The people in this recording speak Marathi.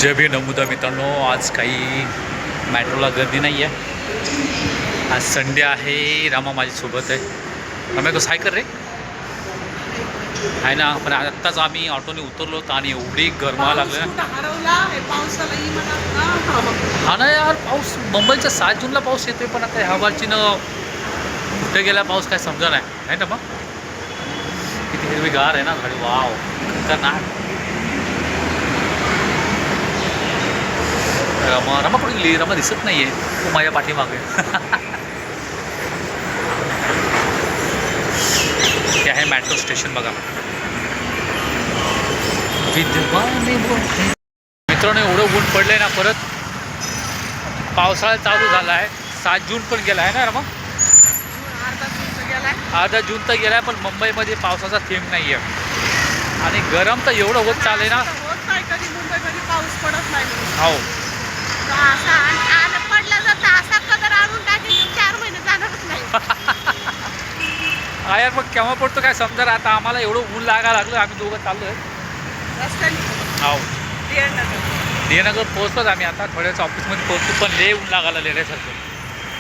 जय भी नमुदा मित्रांनो, आज काही मेट्रोला गर्दी नाही आहे. आज संडे आहे. रामा माझ्यासोबत आहे. रम्या कसं हाय कर रे आहे ना. पण आत्ताच आम्ही ऑटोने उतरलो होतो आणि एवढी गरमा लागली ना. हा ना यार, पाऊस मुंबईच्या 7 जूनला पाऊस येतोय, पण आता ह्या बारची न कुठे गेला पाऊस काय समजा नाही आहे ना. मग किती हिरवीगार आहे ना गाडी. वाव खतरनाक. रमा कुठे गेली? रमा दिसत नाही आहे. तू माझ्या पाठीमागे. ते आहे मेट्रो स्टेशन बघा. मित्रांनो, एवढं ऊन पडलंय ना. परत पावसाळा चालू झाला आहे. 7 जून पण गेला आहे ना रमा. अर्धा जून तर गेला आहे, पण मुंबईमध्ये पावसाचा थेंब नाही आहे. आणि गरम तर एवढं होत चाललंय ना. कधी मुंबईमध्ये पाऊस पडत नाही. हो, पडला जाता असा कदर आणून टाकेल 4 महिने जाणारच नाही. हा यार, मग केव्हा पडतो काय समजा. आता आम्हाला एवढं ऊन लागायला लागलं. आम्ही दोघं चाललोय रस्त्याने. हो, DN नगर. DN नगर पोहोचलोच आम्ही. आता थोड्याच ऑफिसमध्ये पोहोचतो, पण लय ऊन लागायला लेण्यासारखं.